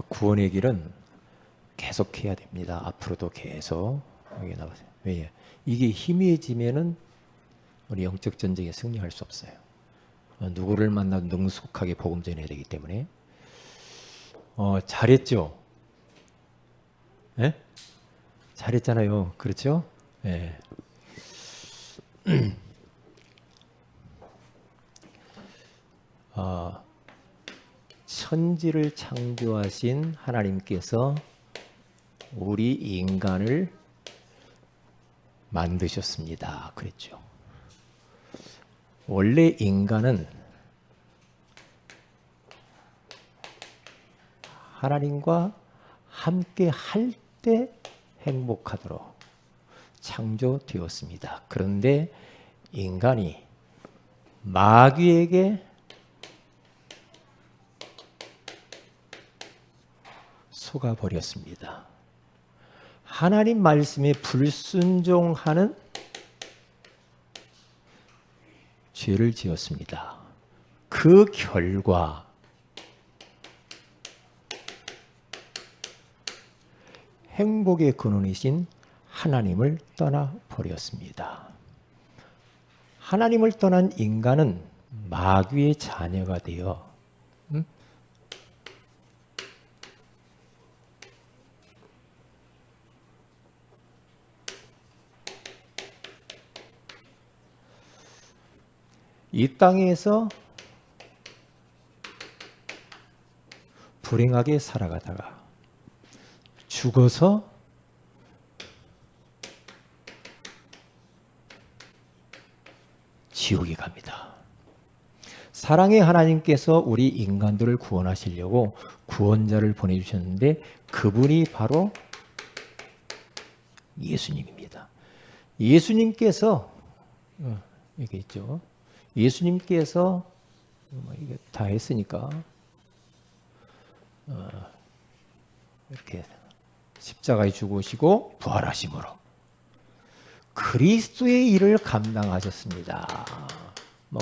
구원의 길은 계속해야 됩니다. 앞으로도 계속 여기 나가세요. 왜? 이게 희미해지면은 우리 영적 전쟁에 승리할 수 없어요. 누구를 만나도 능숙하게 복음 전해야 되기 때문에. 잘했죠? 예? 잘했잖아요. 그렇죠? 예. 천지를 창조하신 하나님께서 우리 인간을 만드셨습니다. 그랬죠. 원래 인간은 하나님과 함께 할 때 행복하도록 창조되었습니다. 그런데 인간이 마귀에게 속아버렸습니다. 하나님 말씀에 불순종하는 죄를 지었습니다. 그 결과 행복의 근원이신 하나님을 떠나버렸습니다. 하나님을 떠난 인간은 마귀의 자녀가 되어 이 땅에서 불행하게 살아가다가 죽어서 지옥에 갑니다. 사랑의 하나님께서 우리 인간들을 구원하시려고 구원자를 보내주셨는데 그분이 바로 예수님입니다. 예수님께서 이게 있죠. 예수님께서 이게 다 했으니까 이렇게 십자가에 죽으시고 부활하심으로 그리스도의 일을 감당하셨습니다.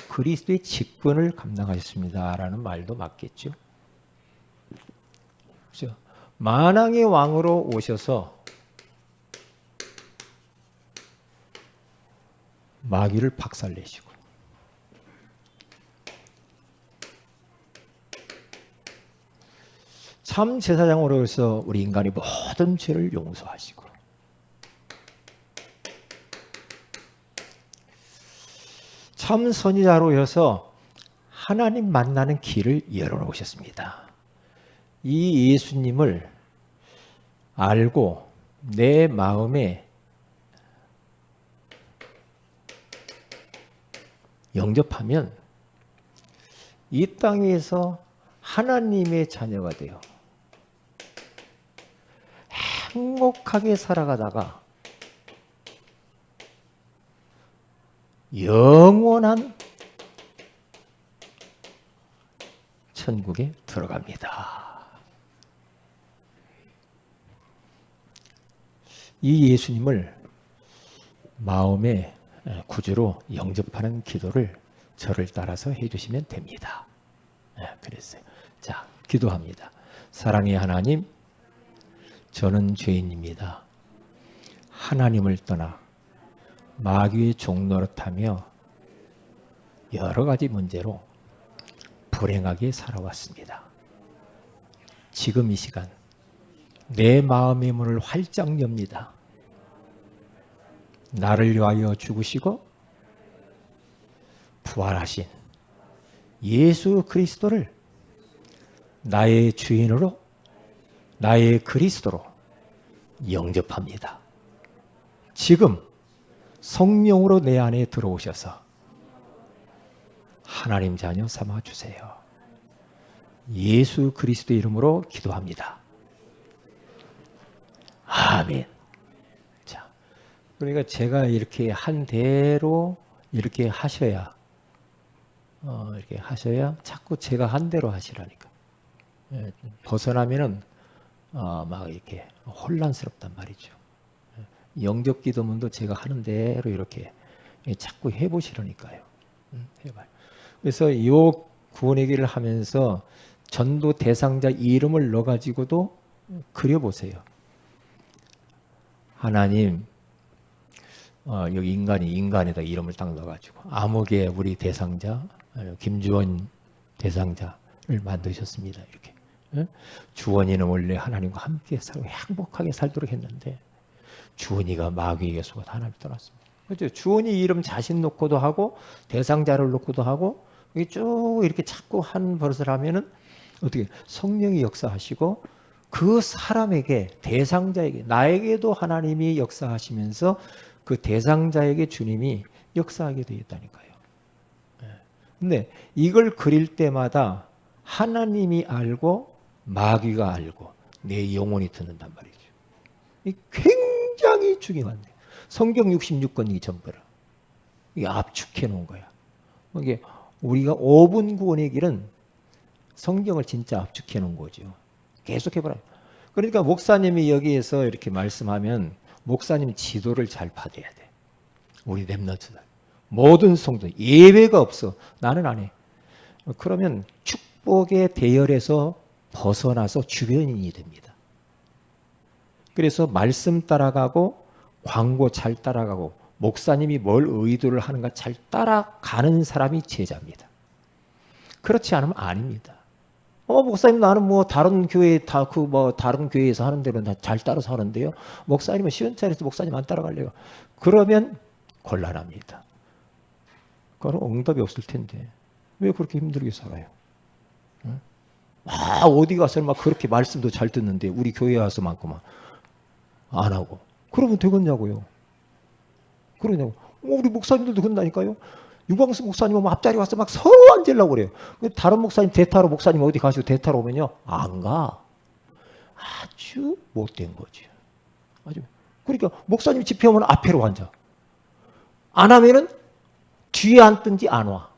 그리스도의 직분을 감당하셨습니다라는 말도 맞겠죠. 그렇죠? 만왕의 왕으로 오셔서 마귀를 박살내시고 참 제사장으로서 우리 인간이 모든 죄를 용서하시고 참 선지자로서 하나님 만나는 길을 열어놓으셨습니다. 이 예수님을 알고 내 마음에 영접하면 이 땅에서 하나님의 자녀가 되어 행복하게 살아가다가 영원한 천국에 들어갑니다. 이 예수님을 마음의 구주로 영접하는 기도를 저를 따라서 해주시면 됩니다. 그랬어요. 자, 기도합니다. 사랑의 하나님, 저는 죄인입니다. 하나님을 떠나 마귀의 종노릇하며 여러 가지 문제로 불행하게 살아왔습니다. 지금 이 시간 내 마음의 문을 활짝 엽니다. 나를 위하여 죽으시고 부활하신 예수 그리스도를 나의 주인으로 나의 그리스도로 영접합니다. 지금 성령으로 내 안에 들어오셔서 하나님 자녀 삼아 주세요. 예수 그리스도 이름으로 기도합니다. 아멘. 자, 그러니까 제가 이렇게 한 대로 이렇게 하셔야 자꾸 제가 한 대로 하시라니까. 벗어나면은 막 이렇게 혼란스럽단 말이죠. 영접 기도문도 제가 하는 대로 이렇게 자꾸 해보시라니까요. 해봐요. 그래서 이 구원의 길을 하면서 전도 대상자 이름을 넣어가지고도 그려보세요. 하나님, 여기 인간에다 이름을 딱 넣어가지고 암흑의 우리 대상자, 김주원 대상자를 만드셨습니다. 이렇게. 주원이는 원래 하나님과 함께 살고 행복하게 살도록 했는데 주원이가 마귀에게 속아 하나님 떠났습니다. 그렇죠? 주원이 이름 자신 놓고도 하고 대상자를 놓고도 하고 쭉 이렇게 자꾸 한 버릇을 하면은 어떻게 성령이 역사하시고 그 사람에게 대상자에게 나에게도 하나님이 역사하시면서 그 대상자에게 주님이 역사하게 되었다니까요. 근데 이걸 그릴 때마다 하나님이 알고 마귀가 알고 내 영혼이 듣는단 말이죠. 이 굉장히 중요한데 성경 66권이 전부라. 이게 압축해 놓은 거야. 이게 우리가 5분 구원의 길은 성경을 진짜 압축해 놓은 거죠. 계속 해보라. 그러니까 목사님이 여기에서 이렇게 말씀하면 목사님 지도를 잘 받아야 돼. 우리 렘넌트들. 모든 성도 예외가 없어. 나는 안 해. 그러면 축복의 대열에서 벗어나서 주변인이 됩니다. 그래서 말씀 따라가고 광고 잘 따라가고 목사님이 뭘 의도를 하는가 잘 따라가는 사람이 제자입니다. 그렇지 않으면 아닙니다. 목사님 나는 뭐 다른 교회 다른 교회에서 하는 대로 잘 따라서 하는데요. 목사님은 시원찮아서 목사님 안 따라갈래요. 그러면 곤란합니다. 그럼 응답이 없을 텐데 왜 그렇게 힘들게 살아요? 어디 가서 막 그렇게 말씀도 잘 듣는데 우리 교회 와서만큼만 안 하고 그러면 되겠냐고요. 그러냐고. 우리 목사님들도 그런다니까요. 유광수 목사님은 앞자리 와서 막 서로 앉으려고 그래요. 다른 목사님 대타로 목사님 어디 가시고 대타로 오면요. 안 가. 아주 못된 거죠. 아주. 그러니까 목사님 집회오면 앞에로 앉아. 안 하면은 뒤에 앉든지 안 와.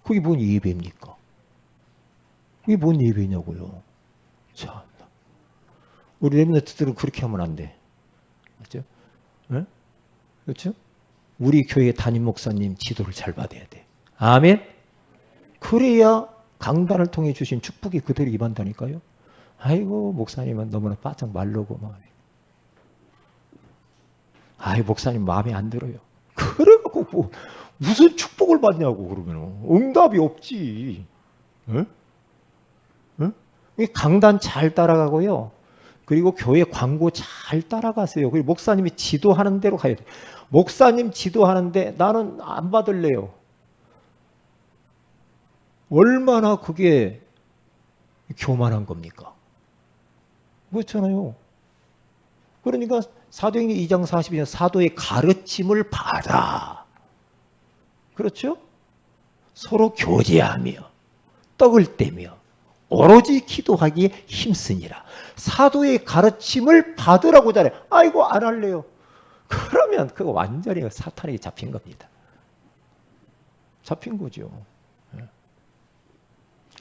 그게 뭔 예배입니까? 그게 뭔 예배냐고요. 참. 우리 렘넌트들은 그렇게 하면 안 돼. 그렇죠? 네? 그렇죠? 우리 교회 담임 목사님 지도를 잘 받아야 돼. 아멘? 그래야 강단을 통해 주신 축복이 그대로 임한다니까요. 아이고 목사님은 너무나 바짝 말르고 막. 아이 목사님 마음에 안 들어요. 그래갖고 뭐 무슨 축복을 받냐고 그러면 응답이 없지. 응? 응? 강단 잘 따라가고요. 그리고 교회 광고 잘 따라가세요. 그리고 목사님이 지도하는 대로 가야 돼. 목사님 지도하는데 나는 안 받을래요. 얼마나 그게 교만한 겁니까? 그렇잖아요. 그러니까 사도행전 2장 42절 사도의 가르침을 받아. 그렇죠? 서로 교제하며 떡을 떼며 오로지 기도하기에 힘쓰니라. 사도의 가르침을 받으라고 잘해. 아이고 안 할래요. 그러면 그거 완전히 사탄에게 잡힌 겁니다. 잡힌 거죠.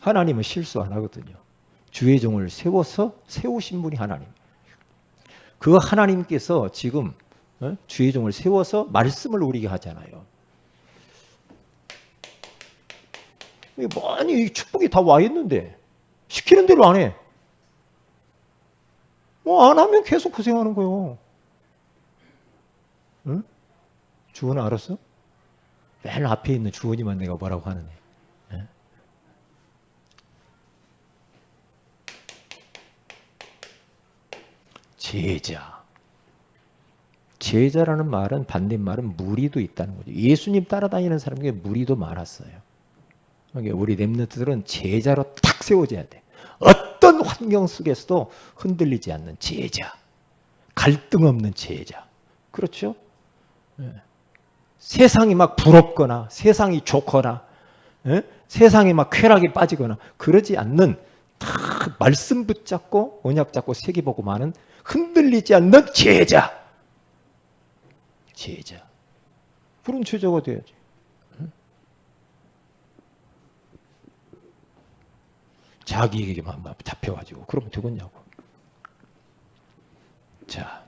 하나님은 실수 안 하거든요. 주의 종을 세우신 분이 하나님. 그 하나님께서 지금 주의 종을 세워서 말씀을 우리에게 하잖아요. 많이 축복이 다 와 있는데 시키는 대로 안 해. 안 하면 계속 고생하는 거예요. 응? 주원아 알았어? 맨 앞에 있는 주원이만 내가 뭐라고 하는 애. 제자. 제자라는 말은 반대말은 무리도 있다는 거죠. 예수님 따라다니는 사람 중에 무리도 많았어요. 그러니까 우리 렘넌트들은 제자로 탁 세워져야 돼. 어떤 환경 속에서도 흔들리지 않는 제자. 갈등 없는 제자. 그렇죠? 세상이 막 부럽거나 세상이 좋거나 세상에 막 쾌락에 빠지거나 그러지 않는 다 말씀 붙잡고 언약 잡고 세계 보고 마는 흔들리지 않는 제자. 제자. 그런 제자가 돼야지. 자기에게만 잡혀가지고 그러면 되겠냐고. 자,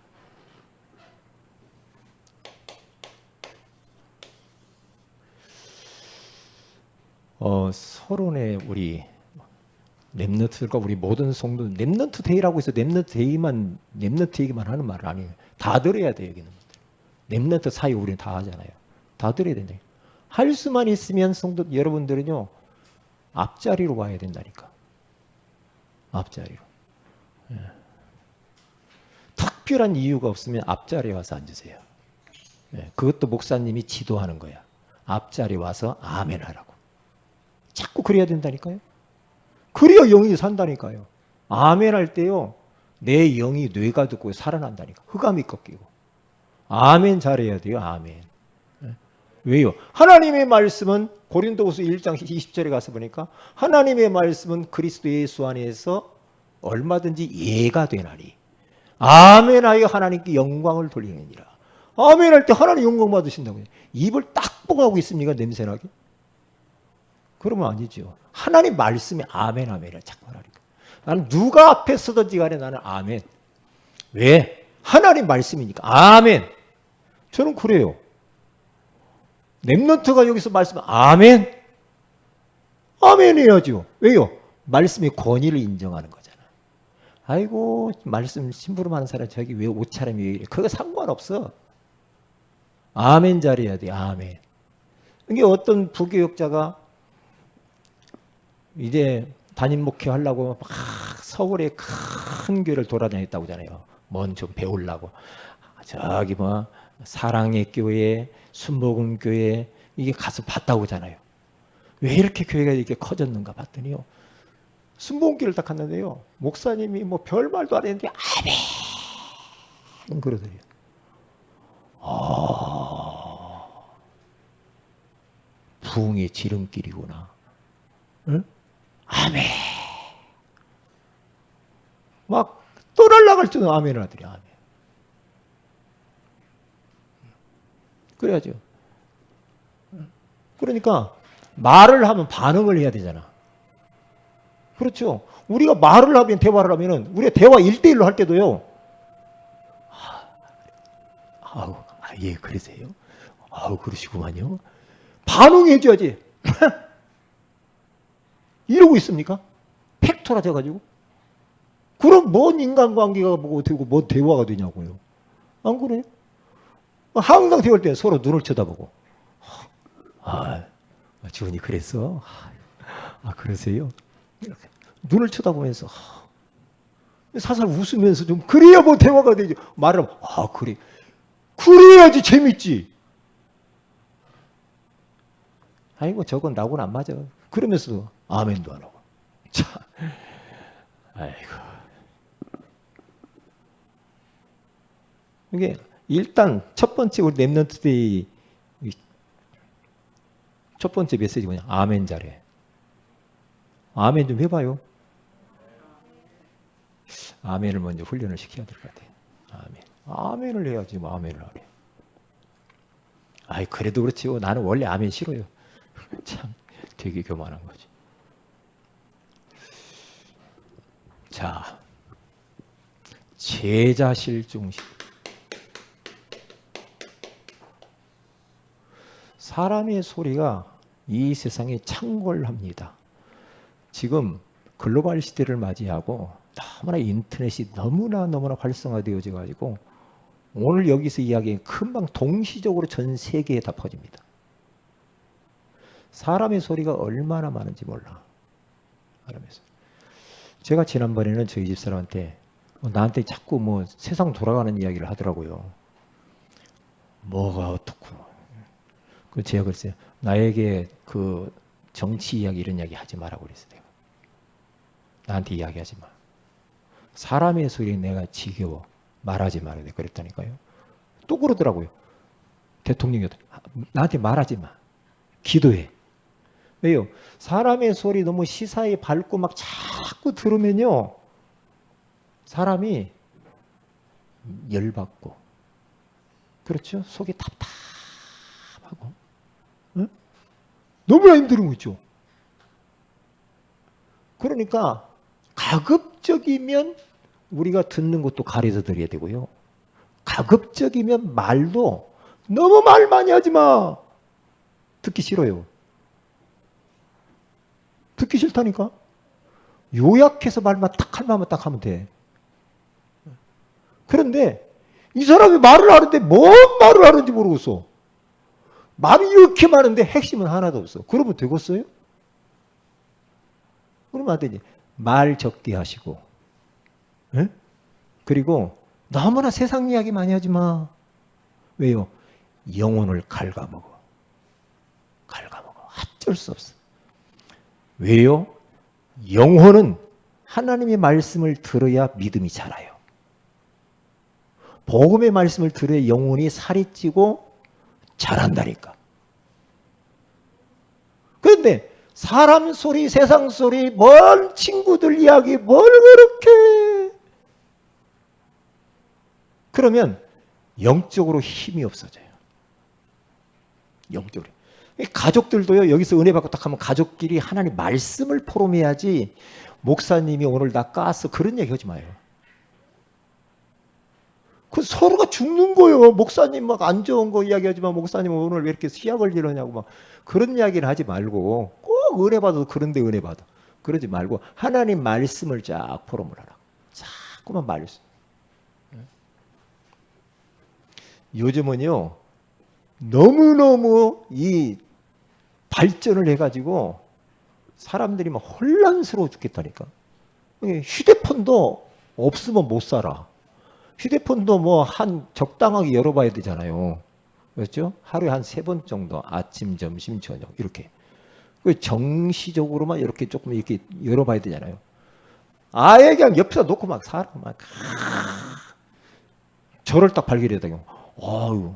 서론에 우리 렘넌트가 우리 모든 성도 렘넌트 데이라고 해서 렘넌트 얘기만 하는 말은 아니에요. 다 들어야 돼요, 여기는. 렘넌트 사이 우리는 다 하잖아요. 다 들어야 된다. 할 수만 있으면 성도 여러분들은요 앞자리로 와야 된다니까. 앞자리로. 예. 특별한 이유가 없으면 앞자리에 와서 앉으세요. 예. 그것도 목사님이 지도하는 거야. 앞자리 와서 아멘 하라고. 자꾸 그래야 된다니까요. 그래야 영이 산다니까요. 아멘 할 때요 내 영이 뇌가 듣고 살아난다니까. 흑암이 꺾이고. 아멘 잘해야 돼요. 아멘. 왜요? 하나님의 말씀은 고린도후서 1장 20절에 가서 보니까 하나님의 말씀은 그리스도 예수 안에서 얼마든지 예가 되나니 아멘하여 하나님께 영광을 돌리느니라. 아멘 할 때 하나님 영광 받으신다고요. 입을 딱 뻥하고 있습니까? 냄새나게? 그러면 아니죠. 하나님 말씀에 아멘 아멘을 자꾸 하라니까. 나는 누가 앞에 서든지 간에 나는 아멘. 왜? 하나님 말씀이니까 아멘. 저는 그래요. 렘넌트가 여기서 말씀 아멘. 아멘 해야죠. 왜요? 말씀의 권위를 인정하는 거잖아. 아이고 말씀 심부름하는 사람 저기 왜 옷차림이 왜 이래. 그거 상관없어. 아멘 잘해야 돼. 아멘. 이게 어떤 부교육자가 이제 담임 목회하려고 막 서울의 큰 교회를 돌아다녔다고 하잖아요. 뭔 좀 배우려고. 저기 뭐 사랑의 교회, 순복음 교회 이게 가서 봤다고 하잖아요. 왜 이렇게 교회가 이렇게 커졌는가 봤더니요. 순복음 교회를 딱 갔는데요. 목사님이 뭐 별말도 안 했는데 아멘 그러더래요. 부흥의 지름길이구나. 응? 아멘. 막 또 날아갈 줄은 아멘을 하더래. 아멘. 그래야죠. 그러니까 말을 하면 반응을 해야 되잖아. 그렇죠. 우리가 말을 하면 대화를 하면은 우리가 대화 1대1로 할 때도요. 예, 그러세요. 그러시구만요. 반응해줘야지. 이러고 있습니까? 팩토라져가지고. 그럼 뭔 인간관계가 뭐고 되고 뭔 대화가 되냐고요. 안 그래요? 항상 대화할 때 서로 눈을 쳐다보고. 주은이 그랬어? 그러세요? 이렇게 눈을 쳐다보면서 살살 웃으면서 좀 그래야 뭐 대화가 되죠. 말을 하면 그래. 그래야지 재밌지. 아이고 저건 나하고는 안 맞아. 그러면서 아멘도 안 하고. 참. 아이고. 이게 일단 첫 번째 우리 렘넌트데이 첫 번째 메시지 뭐냐? 아멘 잘해. 아멘 좀 해봐요. 아멘을 먼저 훈련을 시켜야 될 것 같아요. 아멘. 아멘을 해야지 뭐 아멘을 하래. 그래도 그렇지. 나는 원래 아멘 싫어요. 참 되게 교만한 거지. 자, 제자실 중심. 사람의 소리가 이 세상에 창궐합니다. 지금 글로벌 시대를 맞이하고 너무나 인터넷이 너무나 활성화되어져 가지고 오늘 여기서 이야기한 금방 동시적으로 전 세계에 다 퍼집니다. 사람의 소리가 얼마나 많은지 몰라. 사람에서. 제가 지난번에는 저희 집사람한테 나한테 자꾸 뭐 세상 돌아가는 이야기를 하더라고요. 뭐가 어떻고. 그 제가 그랬어요. 나에게 그 정치 이야기 이런 이야기 하지 마라고 그랬어요. 나한테 이야기하지 마. 사람의 소리 내가 지겨워. 말하지 말아야 돼. 그랬다니까요. 또 그러더라고요. 대통령이 나한테 말하지 마. 기도해. 왜요? 사람의 소리 너무 시사에 밝고 막 자꾸 들으면요. 사람이 열받고. 그렇죠? 속이 답답하고. 응? 너무나 힘든 거 있죠. 그러니까 가급적이면 우리가 듣는 것도 가려서 드려야 되고요. 가급적이면 말도 너무 말 많이 하지 마. 듣기 싫어요. 듣기 싫다니까. 요약해서 말만 딱 할 말만 딱 하면 돼. 그런데 이 사람이 말을 하는데 뭔 말을 하는지 모르겠어. 말이 이렇게 많은데 핵심은 하나도 없어. 그러면 되겠어요? 그러면 안 되지. 말 적게 하시고, 에? 그리고 너무나 세상 이야기 많이 하지 마. 왜요? 영혼을 갉아먹어. 갉아먹어. 어쩔 수 없어. 왜요? 영혼은 하나님의 말씀을 들어야 믿음이 자라요. 복음의 말씀을 들어야 영혼이 살이 찌고 자란다니까. 그런데 사람 소리, 세상 소리, 먼 친구들 이야기, 뭘 그렇게. 그러면 영적으로 힘이 없어져요. 영적으로. 가족들도요, 여기서 은혜 받고 딱 하면 가족끼리 하나님 말씀을 포럼해야지, 목사님이 오늘 나 깠어. 그런 얘기 하지 마요. 그 서로가 죽는 거예요. 목사님 막 안 좋은 거 이야기하지만 목사님 오늘 왜 이렇게 시약을 지르냐고 막 그런 이야기를 하지 말고 꼭 은혜 받아도 그런데 은혜 받아. 그러지 말고 하나님 말씀을 쫙 포럼을 하라. 자꾸만 말씀. 요즘은요 너무너무 이 발전을 해가지고 사람들이 막 혼란스러워 죽겠다니까. 휴대폰도 없으면 못 살아. 휴대폰도 뭐 한 적당하게 열어봐야 되잖아요. 그렇죠? 하루에 한 3번 정도 아침, 점심, 저녁 이렇게 정시적으로만 이렇게 조금 이렇게 열어봐야 되잖아요. 아예 그냥 옆에다 놓고 막 살아. 막 저를 딱 발견해야 아유,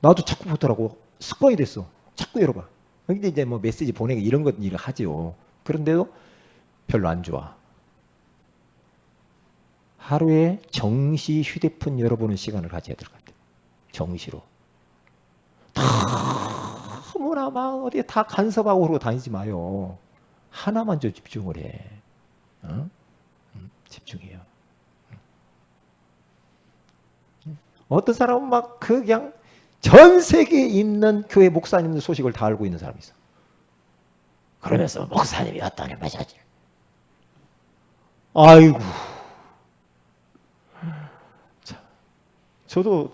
나도 자꾸 보더라고. 습관이 됐어. 자꾸 열어봐. 근데 이제 뭐 메시지 보내기 이런 것 일을 하죠. 그런데도 별로 안 좋아. 하루에 정시 휴대폰 열어보는 시간을 가져야 될 것 같아요. 정시로. 너무나 막 어디에 다 간섭하고 그러고 다니지 마요. 하나만 좀 집중을 해. 어? 집중해요. 어떤 사람은 막 그냥 전 세계에 있는 교회 목사님들 소식을 다 알고 있는 사람이 있어. 그러면서 목사님이 어떠냐 마찬가지. 아이고. 저도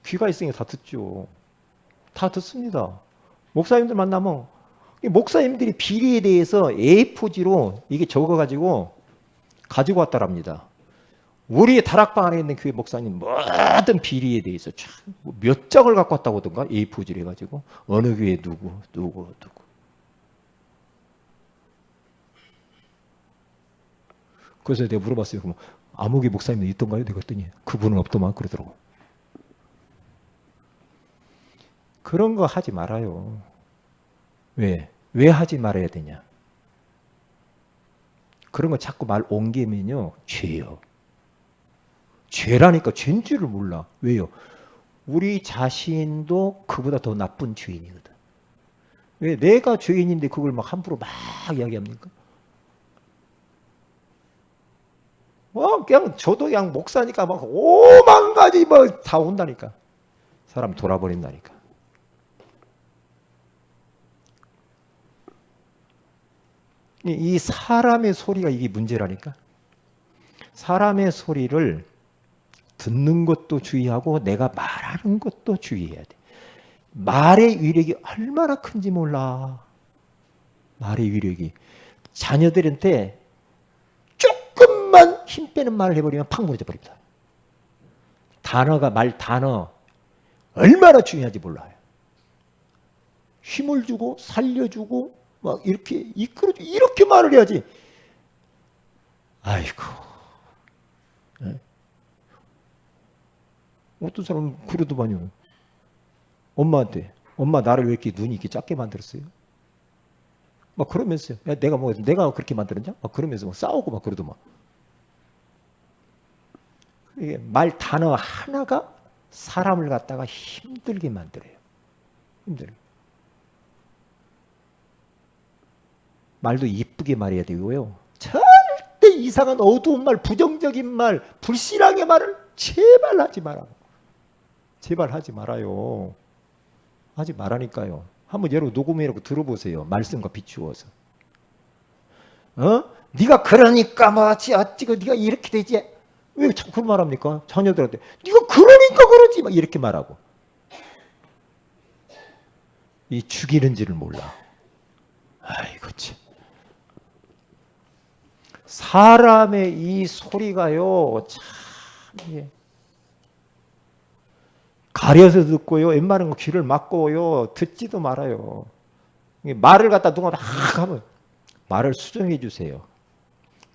귀가 있으니 다 듣죠. 다 듣습니다. 목사님들 만나면 목사님들이 비리에 대해서 A4지로 이게 적어가지고 가지고 왔다랍니다. 우리 다락방 안에 있는 교회 목사님 모든 비리에 대해서 몇 장을 갖고 왔다고 하던가 A4지로 해가지고 어느 교회 누구. 그래서 내가 물어봤어요. 그럼 아무개 목사님도 있던가요? 내가 그랬더니 그분은 없더만 그러더라고. 그런 거 하지 말아요. 왜? 왜 하지 말아야 되냐? 그런 거 자꾸 말 옮기면요, 죄요. 죄라니까 죄인 줄을 몰라. 왜요? 우리 자신도 그보다 더 나쁜 죄인이거든. 왜? 내가 죄인인데 그걸 막 함부로 막 이야기합니까? 그냥 저도 그냥 목사니까 막 5만 가지 뭐 다 온다니까. 사람 돌아버린다니까. 이 사람의 소리가 이게 문제라니까. 사람의 소리를 듣는 것도 주의하고 내가 말하는 것도 주의해야 돼. 말의 위력이 얼마나 큰지 몰라. 말의 위력이. 자녀들한테 조금만 힘 빼는 말을 해버리면 팍 무너져 버립니다. 단어 얼마나 중요한지 몰라요. 힘을 주고 살려주고 막 이렇게 이끌어주고 이렇게 말을 해야지. 아이고. 네? 어떤 사람은 그러더만요. 엄마한테 엄마 나를 왜 이렇게 눈이 이렇게 작게 만들었어요? 막 그러면서요. 야, 내가 그렇게 만들었냐? 막 그러면서 막 싸우고 막 그러더만. 이게 말 단어 하나가 사람을 갖다가 힘들게 만들어요. 힘들게. 말도 이쁘게 말해야 되고요. 절대 이상한 어두운 말, 부정적인 말, 불신앙의 말을 제발 하지 마라. 제발 하지 말아요. 하지 말라니까요. 한번 여러분 녹음해놓고 들어보세요. 말씀과 비추어서. 네가 그러니까 뭐지 어찌고 네가 이렇게 되지. 왜 자꾸 그런 말 합니까? 자녀들한테 네가 그러니까 그러지 막 이렇게 말하고. 이 죽이는지를 몰라. 아이고 참. 사람의 이 소리가요 참 예. 가려서 듣고요 웬만한 거 귀를 막고요 듣지도 말아요. 말을 갖다 누가 막 하면 말을 수정해 주세요.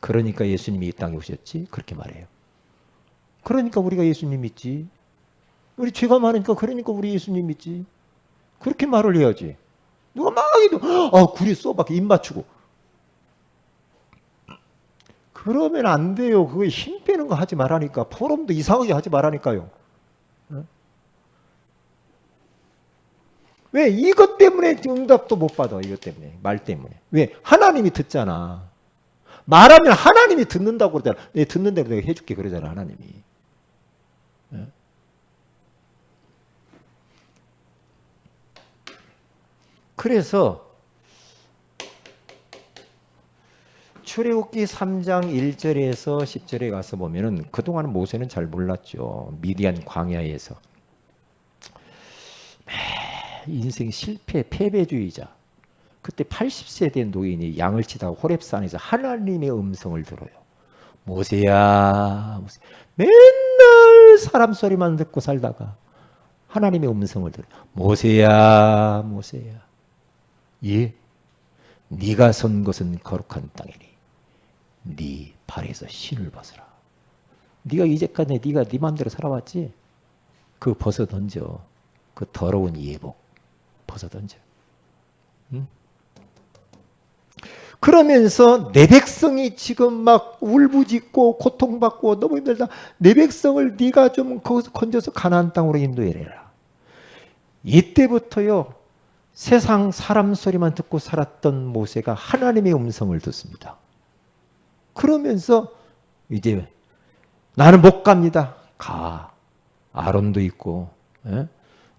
그러니까 예수님이 이 땅에 오셨지 그렇게 말해요. 그러니까 우리가 예수님 믿지. 우리 죄가 많으니까 그러니까 우리 예수님 믿지. 그렇게 말을 해야지. 누가 막 해도 굴이 쏘밖에 입 맞추고. 그러면 안 돼요. 그거 힘 빼는 거 하지 말라니까. 포럼도 이상하게 하지 말라니까요. 왜? 이것 때문에 응답도 못 받아. 이것 때문에. 말 때문에. 왜? 하나님이 듣잖아. 말하면 하나님이 듣는다고 그러잖아. 내 듣는 대로 내가 해줄게 그러잖아. 하나님이. 그래서 출애굽기 3장 1절에서 10절에 가서 보면은 그동안 모세는 잘 몰랐죠. 미디안 광야에서. 인생 실패, 패배주의자. 그때 80세 된 노인이 양을 치다가 호렙산에서 하나님의 음성을 들어요. 모세야, 모세. 맨날 사람 소리만 듣고 살다가 하나님의 음성을 들어요. 모세야, 모세야. 예, 네가 선 것은 거룩한 땅이니 네 발에서 신을 벗어라. 네가 이제까지 네가 네 마음대로 살아왔지? 그거 벗어 던져. 그 더러운 예복 벗어 던져. 응? 그러면서 내 백성이 지금 막 울부짖고 고통받고 너무 힘들다. 내 백성을 네가 좀 거기서 건져서 가나안 땅으로 인도해라. 이때부터요. 세상 사람 소리만 듣고 살았던 모세가 하나님의 음성을 듣습니다. 그러면서 이제 나는 못 갑니다. 가. 아론도 있고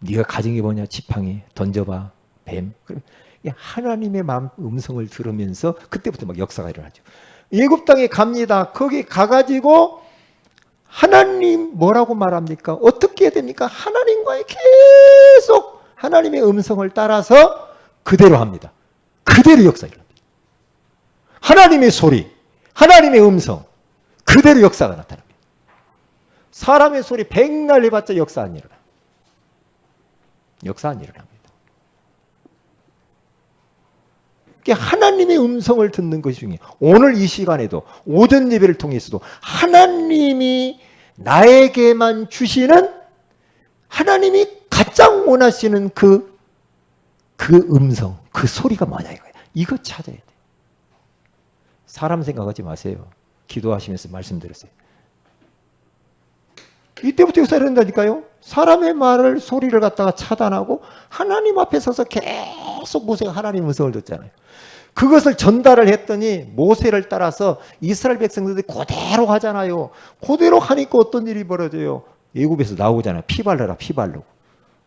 네가 가진 게 뭐냐 지팡이 던져봐. 뱀. 하나님의 마음 음성을 들으면서 그때부터 막 역사가 일어나죠. 애굽 땅에 갑니다. 거기 가가지고 하나님 뭐라고 말합니까? 어떻게 해야 됩니까? 하나님과의 계속 하나님의 음성을 따라서 그대로 합니다. 그대로 역사 일어납니다. 하나님의 소리, 하나님의 음성, 그대로 역사가 나타납니다. 사람의 소리 백날 해봤자 역사 안 일어나. 역사 안 일어납니다. 하나님의 음성을 듣는 것이 중요해요. 오늘 이 시간에도 오전 예배를 통해서도 하나님이 나에게만 주시는 하나님이 가장 원하시는 그 음성, 그 소리가 뭐냐 이거예요. 이거 찾아야 돼요. 사람 생각하지 마세요. 기도하시면서 말씀드렸어요. 이때부터 역사를 한다니까요. 사람의 말을 소리를 갖다가 차단하고 하나님 앞에 서서 계속 모세가 하나님 음성을 듣잖아요. 그것을 전달을 했더니 모세를 따라서 이스라엘 백성들이 그대로 하잖아요. 그대로 하니까 어떤 일이 벌어져요. 애굽에서 나오잖아요. 피 발라라 피 바르고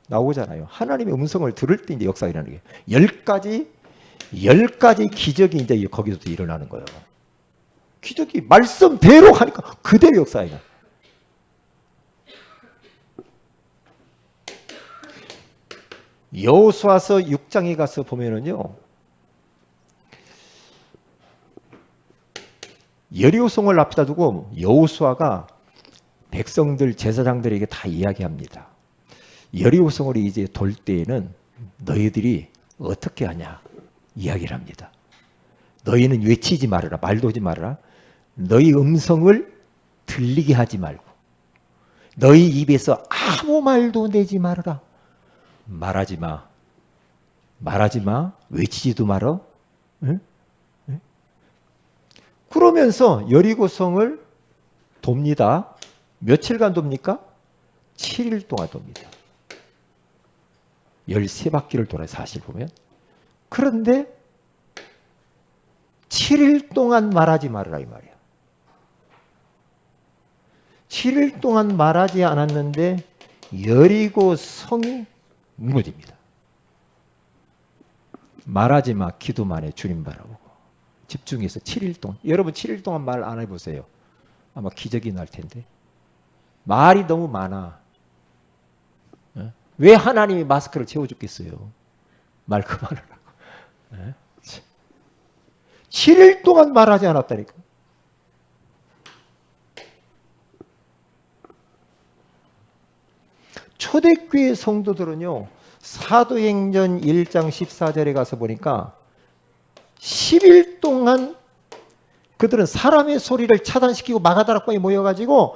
나오잖아요. 하나님의 음성을 들을 때 이제 역사가 일어나는 거예요. 10가지 기적이 이제 거기서도 일어나는 거예요. 기적이 말씀대로 하니까 그대로 역사가 일어나요. 여호수아서 6장에 가서 보면은요. 여리고성을 앞에다 두고 여호수아가 백성들 제사장들에게 다 이야기합니다. 여리고성을 이제 돌 때에는 너희들이 어떻게 하냐 이야기를 합니다. 너희는 외치지 말아라. 말도 하지 말아라. 너희 음성을 들리게 하지 말고 너희 입에서 아무 말도 내지 말아라. 말하지 마. 말하지 마. 외치지도 말어. 응? 응? 그러면서 여리고성을 돕니다. 며칠간 돕니까? 7일 동안 돕니다. 13바퀴를 돌아요. 사실 보면. 그런데 7일 동안 말하지 말아라 이 말이야. 7일 동안 말하지 않았는데 여리고성이 무너집니다. 말하지 마. 기도만 해. 주님 바라보고. 집중해서 7일 동안. 여러분 7일 동안 말 안 해보세요. 아마 기적이 날 텐데. 말이 너무 많아. 왜 하나님이 마스크를 채워줬겠어요? 말 그만하라고. 7일 동안 말하지 않았다니까. 초대교회 성도들은요, 사도행전 1장 14절에 가서 보니까 10일 동안 그들은 사람의 소리를 차단시키고 마가다락방에 모여가지고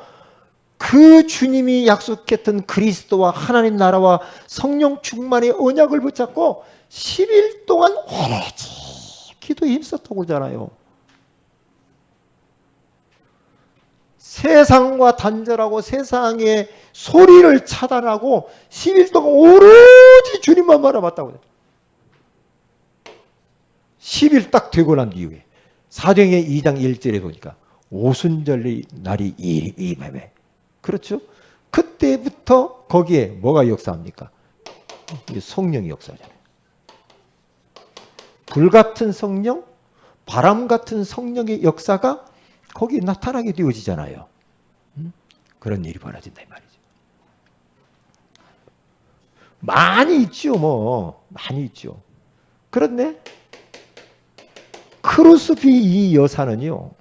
그 주님이 약속했던 그리스도와 하나님 나라와 성령 충만의 언약을 붙잡고 10일 동안 오로지 기도에 힘썼다고 그러잖아요. 세상과 단절하고 세상의 소리를 차단하고 10일 동안 오로지 주님만 바라봤다고 그래요. 10일 딱 되고 난 이후에 사도행전 2장 1절에 보니까 오순절 날이 이맘에, 그렇죠? 그때부터 거기에 뭐가 역사합니까? 성령이 역사하잖아요. 불같은 성령, 바람 같은 성령의 역사가 거기에 나타나게 되어지잖아요. 그런 일이 벌어진다 이 말이죠. 많이 있죠, 뭐. 많이 있죠. 그런데 크루스비 이 여사는요,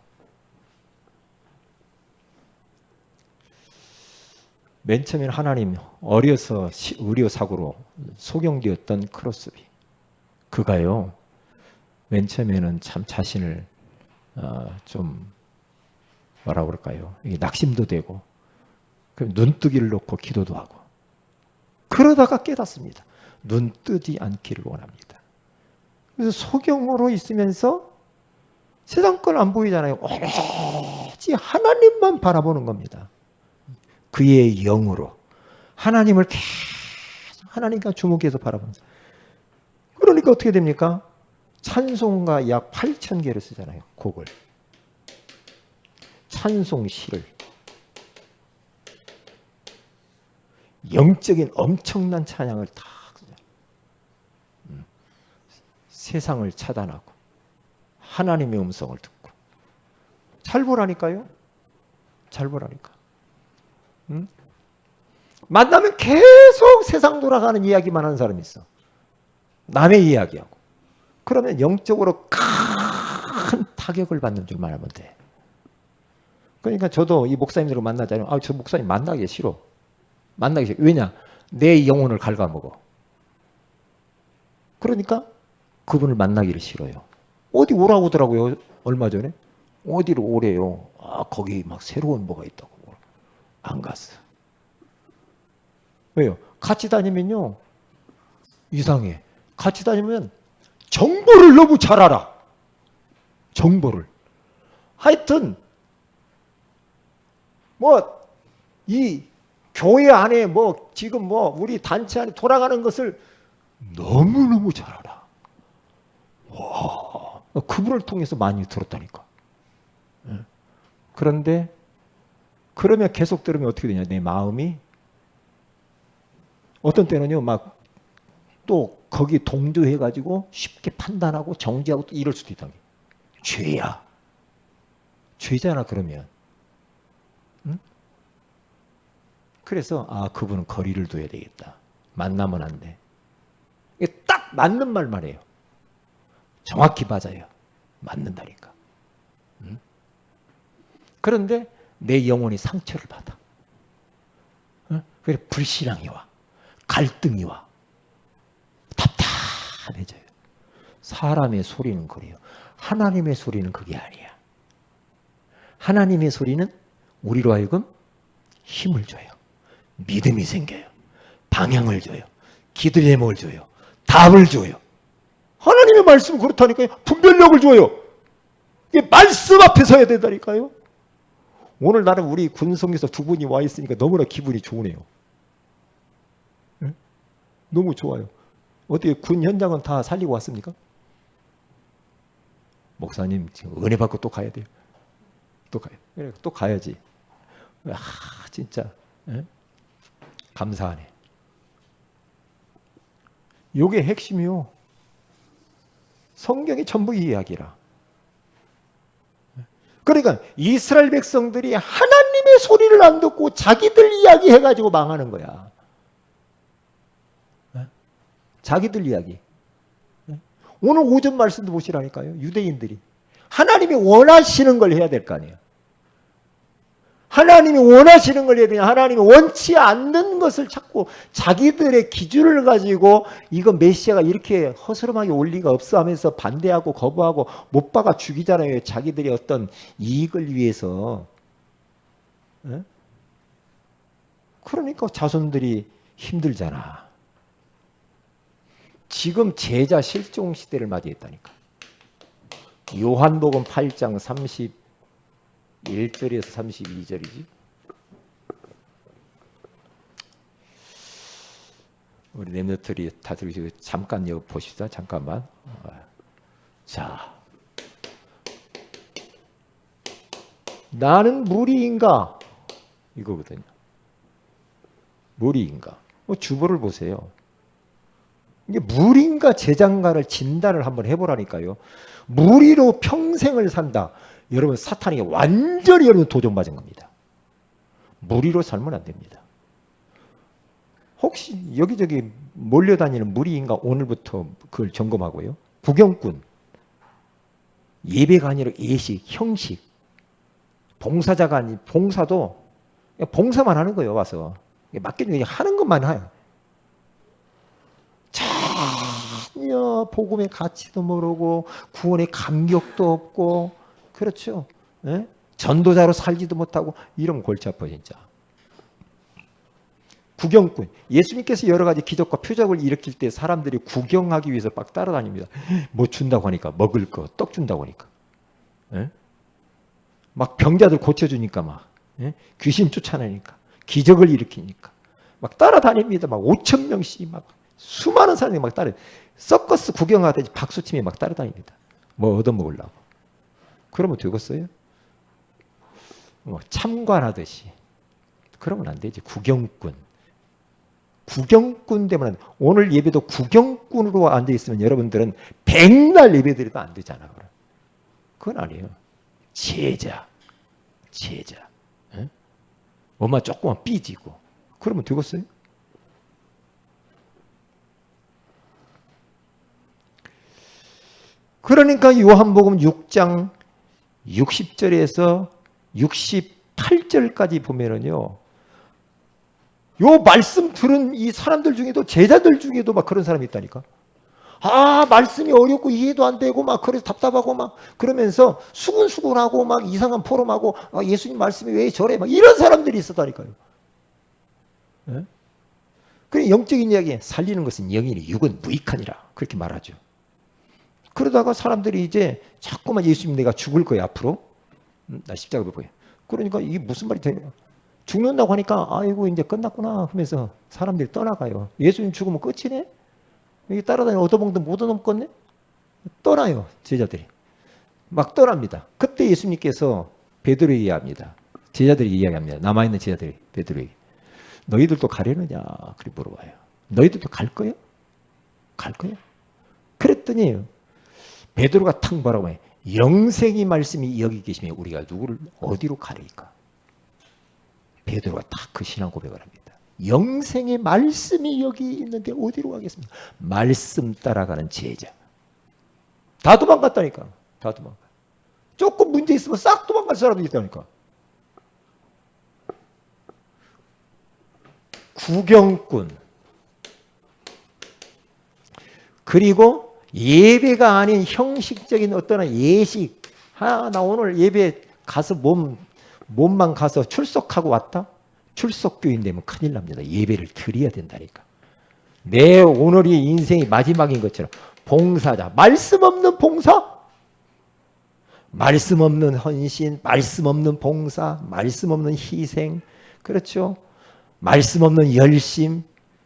맨 처음에는 하나님 어려서 의료사고로 소경되었던 크루스비, 그가요 맨 처음에는 참 자신을 좀 뭐라 그럴까요? 이게 낙심도 되고, 그럼 눈뜨기를 놓고 기도도 하고, 그러다가 깨닫습니다. 눈 뜨지 않기를 원합니다. 그래서 소경으로 있으면서 세상 건 안 보이잖아요. 오로지 하나님만 바라보는 겁니다. 그의 영으로 하나님을 계속 하나님과 주목해서 바라보는 거예요. 그러니까 어떻게 됩니까? 찬송가 약 8,000개를 쓰잖아요. 곡을. 찬송시를. 영적인 엄청난 찬양을 다 세상을 차단하고 하나님의 음성을 듣고. 잘 보라니까요. 잘 보라니까. 만나면 계속 세상 돌아가는 이야기만 하는 사람이 있어. 남의 이야기하고. 그러면 영적으로 큰 타격을 받는 줄만 알면 돼. 그러니까 저도 이 목사님들을 만나잖아요. 저 목사님 만나기 싫어. 만나기 싫어. 왜냐? 내 영혼을 갉아먹어. 그러니까 그분을 만나기를 싫어요. 어디 오라고 하더라고요. 얼마 전에. 어디로 오래요. 거기 막 새로운 뭐가 있다고. 안 갔어. 왜요? 같이 다니면요, 이상해. 같이 다니면 정보를 너무 잘 알아. 정보를. 하여튼 뭐 이 교회 안에 뭐 지금 뭐 우리 단체 안에 돌아가는 것을 너무너무 잘 알아. 와, 그분을 통해서 많이 들었다니까. 그런데 그러면 계속 들으면 어떻게 되냐? 내 마음이 어떤 때는요, 막 또 거기 동조해가지고 쉽게 판단하고 정지하고 또 이럴 수도 있다. 죄야. 죄잖아, 그러면. 응? 그래서, 그분은 거리를 둬야 되겠다. 만나면 안 돼. 이게 딱 맞는 말 말이에요. 정확히 맞아요. 맞는다니까. 응? 그런데 내 영혼이 상처를 받아. 그래서 불신앙이 와. 갈등이 와. 답답해져요. 사람의 소리는 그래요. 하나님의 소리는 그게 아니야. 하나님의 소리는 우리로 하여금 힘을 줘요. 믿음이 생겨요. 방향을 줘요. 기도 제목을 줘요. 답을 줘요. 하나님의 말씀은 그렇다니까요. 분별력을 줘요. 이게 말씀 앞에 서야 된다니까요. 오늘 나는 우리 군성에서 두 분이 와 있으니까 너무나 기분이 좋으네요. 네? 너무 좋아요. 어떻게 군 현장은 다 살리고 왔습니까? 목사님 지금 은혜 받고 또 가야 돼요. 또 가요. 그래, 또 가야지. 진짜 감사하네. 요게 핵심이요. 성경이 전부 이 이야기라. 그러니까 이스라엘 백성들이 하나님의 소리를 안 듣고 자기들 이야기 해가지고 망하는 거야. 자기들 이야기. 오늘 오전 말씀도 보시라니까요. 유대인들이 하나님이 원하시는 걸 해야 될 거 아니에요. 하나님이 원하시는 걸 해야 되냐. 하나님이 원치 않는 것을 찾고 자기들의 기준을 가지고 이거 메시아가 이렇게 허스름하게 올 리가 없어 하면서 반대하고 거부하고 못 박아 죽이잖아요. 자기들의 어떤 이익을 위해서. 그러니까 자손들이 힘들잖아. 지금 제자 실종 시대를 맞이했다니까. 요한복음 8장 31절에서 32절이지. 우리 렘너들이 다들 잠깐 여기 보십시다. 잠깐만. 자, 나는 무리인가? 이거거든요. 무리인가? 주보를 보세요. 이게 무리인가 제장가를 진단을 한번 해보라니까요. 무리로 평생을 산다. 여러분 사탄이 완전히 여러분 도전맞은 겁니다. 무리로 살면 안 됩니다. 혹시 여기저기 몰려다니는 무리인가 오늘부터 그걸 점검하고요. 구경꾼, 예배가 아니라 예식, 형식, 봉사자가 아닌 봉사도 봉사만 하는 거예요. 와서 맡겨주면 하는 것만 해요. 전혀 복음의 가치도 모르고 구원의 감격도 없고 그렇죠. 예? 전도자로 살지도 못하고 이런 골치 아파 진짜. 구경꾼. 예수님께서 여러 가지 기적과 표적을 일으킬 때 사람들이 구경하기 위해서 막 따라다닙니다. 뭐 준다고 하니까 먹을 거, 떡 준다고 하니까. 예? 막 병자들 고쳐주니까 막 예? 귀신 쫓아내니까 기적을 일으키니까 막 따라다닙니다. 막 5천 명씩 막 수많은 사람이 막 따라. 서커스 구경하듯이 박수치며 막 따라다닙니다. 뭐 얻어먹으려고. 그러면 되겠어요? 뭐 참관하듯이. 그러면 안 되지. 구경꾼. 구경꾼 되면 오늘 예배도 구경꾼으로 앉아 있으면 여러분들은 백날 예배드려도 안 되잖아. 그건 아니에요. 제자. 에? 엄마 조금만 삐지고. 그러면 되겠어요? 그러니까 요한복음 6장 60절에서 68절까지 보면은요. 요 말씀 들은 이 사람들 중에도 제자들 중에도 막 그런 사람이 있다니까. 아, 말씀이 어렵고 이해도 안 되고 막 그래서 답답하고 막 그러면서 수근수근하고 막 이상한 포럼하고 아, 예수님 말씀이 왜 저래 막 이런 사람들이 있었다니까요. 예? 그래 영적인 이야기 살리는 것은 영이니 육은 무익하니라 그렇게 말하죠. 그러다가 사람들이 이제 자꾸만 예수님 내가 죽을 거야 앞으로. 나 십자가 못 보여. 그러니까 이게 무슨 말이 돼요? 죽는다고 하니까 아이고 이제 끝났구나 하면서 사람들이 떠나가요. 예수님 죽으면 끝이네? 여기 따라다니는 얻어먹는 못 얻어먹겠네? 떠나요 제자들이. 막 떠납니다. 그때 예수님께서 베드로에게 이야기합니다. 제자들이 이야기합니다. 남아있는 제자들이 베드로에게. 너희들도 가려느냐? 그렇게 물어봐요. 너희들도 갈 거야? 갈 거야? 그랬더니 베드로가 탁 뭐라고 해? 영생의 말씀이 여기 계시면 우리가 누구를 어디로 가리까? 베드로가 딱 그 신앙 고백을 합니다. 영생의 말씀이 여기 있는데 어디로 가겠습니까? 말씀 따라가는 제자. 다 도망갔다니까. 다 도망가. 조금 문제 있으면 싹 도망갈 사람도 있다니까. 구경꾼. 그리고 예배가 아닌 형식적인 어떤 예식. 아, 나 오늘 예배 가서 몸만 가서 출석하고 왔다? 출석교인 되면 큰일 납니다. 예배를 드려야 된다니까. 내 오늘이 인생이 마지막인 것처럼 봉사자. 말씀 없는 봉사? 말씀 없는 헌신, 말씀 없는 봉사, 말씀 없는 희생. 그렇죠? 말씀 없는 열심.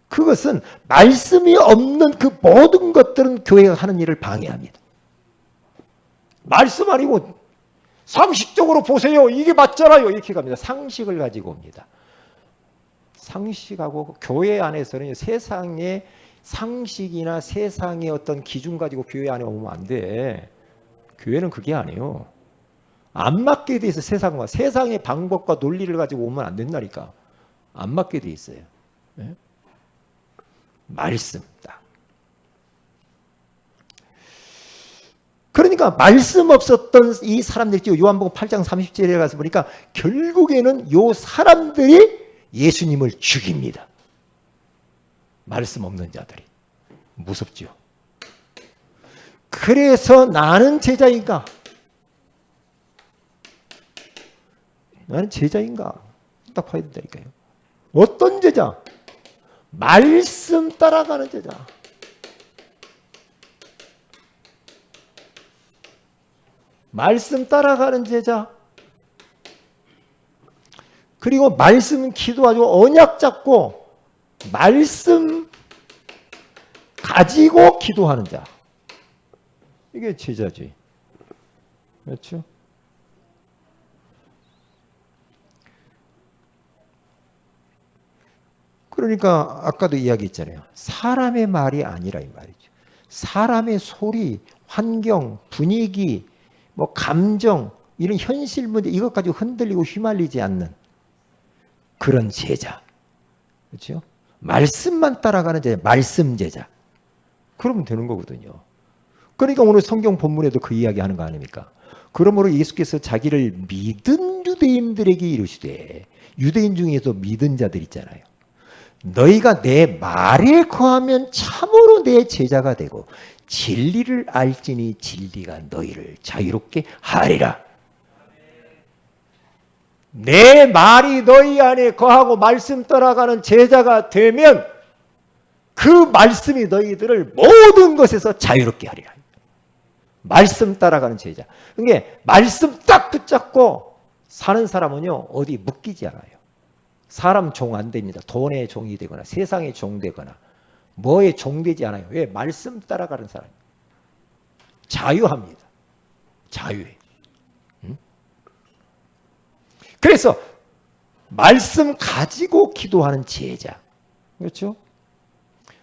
그것은 말씀이 없는 그 모든 것들은 교회가 하는 일을 방해합니다. 말씀 아니고 상식적으로 보세요. 이게 맞잖아요. 이렇게 갑니다. 상식을 가지고 옵니다. 상식하고 교회 안에서는 세상의 상식이나 세상의 어떤 기준 가지고 교회 안에 오면 안 돼. 교회는 그게 아니에요. 안 맞게 돼 있어. 세상과 세상의 방법과 논리를 가지고 오면 안 된다니까. 안 맞게 돼 있어요. 네? 말씀 딱. 그러니까 말씀 없었던 이 사람들이 요한복음 8장 30절에 가서 보니까 결국에는 요 사람들이 예수님을 죽입니다. 말씀 없는 자들이. 무섭죠. 그래서 나는 제자인가? 나는 제자인가? 딱 봐야 된다니까요. 어떤 제자? 말씀 따라가는 제자. 말씀 따라가는 제자. 그리고 말씀 기도하고 언약 잡고 말씀 가지고 기도하는 자. 이게 제자지. 그렇죠? 그러니까 아까도 이야기했잖아요. 사람의 말이 아니라 이 말이죠. 사람의 소리, 환경, 분위기, 뭐 감정, 이런 현실 문제 이것 가지고 흔들리고 휘말리지 않는 그런 제자. 그렇죠? 말씀만 따라가는 제자, 말씀 제자. 그러면 되는 거거든요. 그러니까 오늘 성경 본문에도 그 이야기 하는 거 아닙니까? 그러므로 예수께서 자기를 믿은 유대인들에게 이르시되, 유대인 중에서 믿은 자들 있잖아요. 너희가 내 말에 거하면 참으로 내 제자가 되고 진리를 알지니 진리가 너희를 자유롭게 하리라. 내 말이 너희 안에 거하고 말씀 따라가는 제자가 되면 그 말씀이 너희들을 모든 것에서 자유롭게 하리라. 말씀 따라가는 제자. 그러니까 말씀 딱 붙잡고 사는 사람은요, 어디 묶이지 않아요. 사람 종 안 됩니다. 돈의 종이 되거나 세상의 종 되거나 뭐에 종되지 않아요. 왜? 말씀 따라가는 사람. 자유합니다. 자유해. 응? 그래서 말씀 가지고 기도하는 제자. 그렇죠?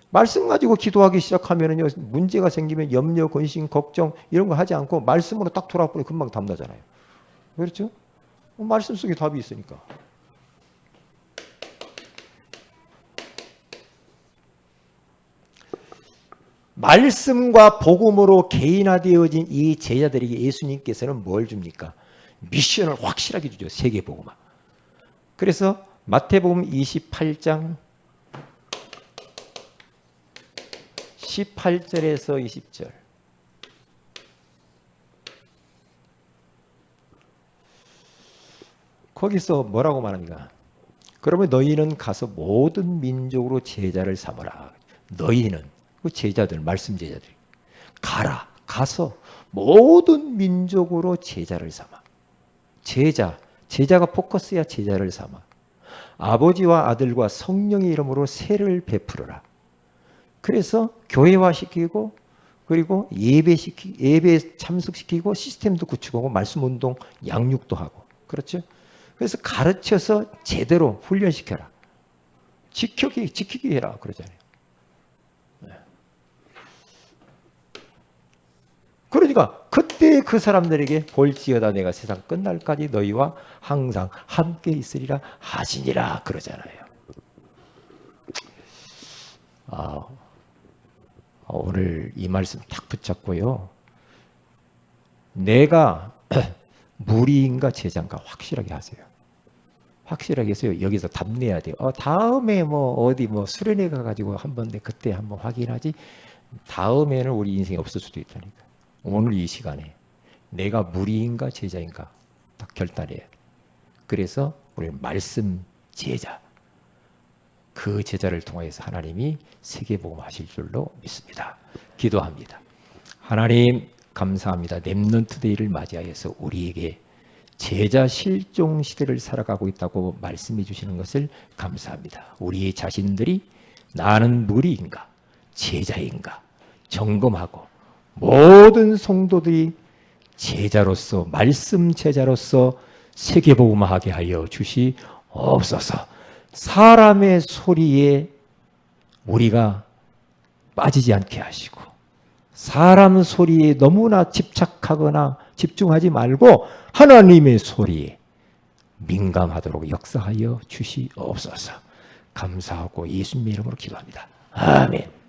말씀 가지고 기도하기 시작하면요, 문제가 생기면 염려, 근심, 걱정 이런 거 하지 않고 말씀으로 딱 돌아보니 금방 답나잖아요. 그렇죠? 말씀 속에 답이 있으니까. 말씀과 복음으로 개인화되어진 이 제자들에게 예수님께서는 뭘 줍니까? 미션을 확실하게 주죠. 세계복음화. 그래서 마태복음 28장 18절에서 20절. 거기서 뭐라고 말합니까? 그러면 너희는 가서 모든 민족으로 제자를 삼으라. 너희는 그 제자들, 말씀 제자들. 가라. 가서 모든 민족으로 제자를 삼아. 제자가 포커스야. 제자를 삼아. 아버지와 아들과 성령의 이름으로 세를 베풀어라. 그래서 교회화시키고 그리고 예배 참석시키고 시스템도 구축하고 말씀 운동 양육도 하고. 그렇죠? 그래서 가르쳐서 제대로 훈련시켜라. 지키게 해라. 그러잖아요. 그러니까 그때 그 사람들에게 볼지어다 내가 세상 끝날까지 너희와 항상 함께 있으리라 하시니라 그러잖아요. 오늘 이 말씀 딱 붙잡고요. 내가 무리인가 제자인가 확실하게 하세요. 확실하게 해서요. 여기서 답내야 돼요. 다음에 뭐 어디 뭐 수련회 가가지고 한번 그때 한번 확인하지. 다음에는 우리 인생이 없을 수도 있다니까. 오늘 이 시간에 내가 무리인가 제자인가 딱 결단해야 돼. 그래서 우리 말씀 제자. 그 제자를 통해서 하나님이 세계복음 하실 줄로 믿습니다. 기도합니다. 하나님 감사합니다. 렘넌트 데이를 맞이하여서 우리에게 제자 실종 시대를 살아가고 있다고 말씀해 주시는 것을 감사합니다. 우리 자신들이 나는 무리인가 제자인가 점검하고 모든 성도들이 제자로서 말씀 제자로서 세계복음화하게 하여 주시옵소서. 사람의 소리에 우리가 빠지지 않게 하시고 사람 소리에 너무나 집착하거나 집중하지 말고 하나님의 소리에 민감하도록 역사하여 주시옵소서. 감사하고 예수님의 이름으로 기도합니다. 아멘.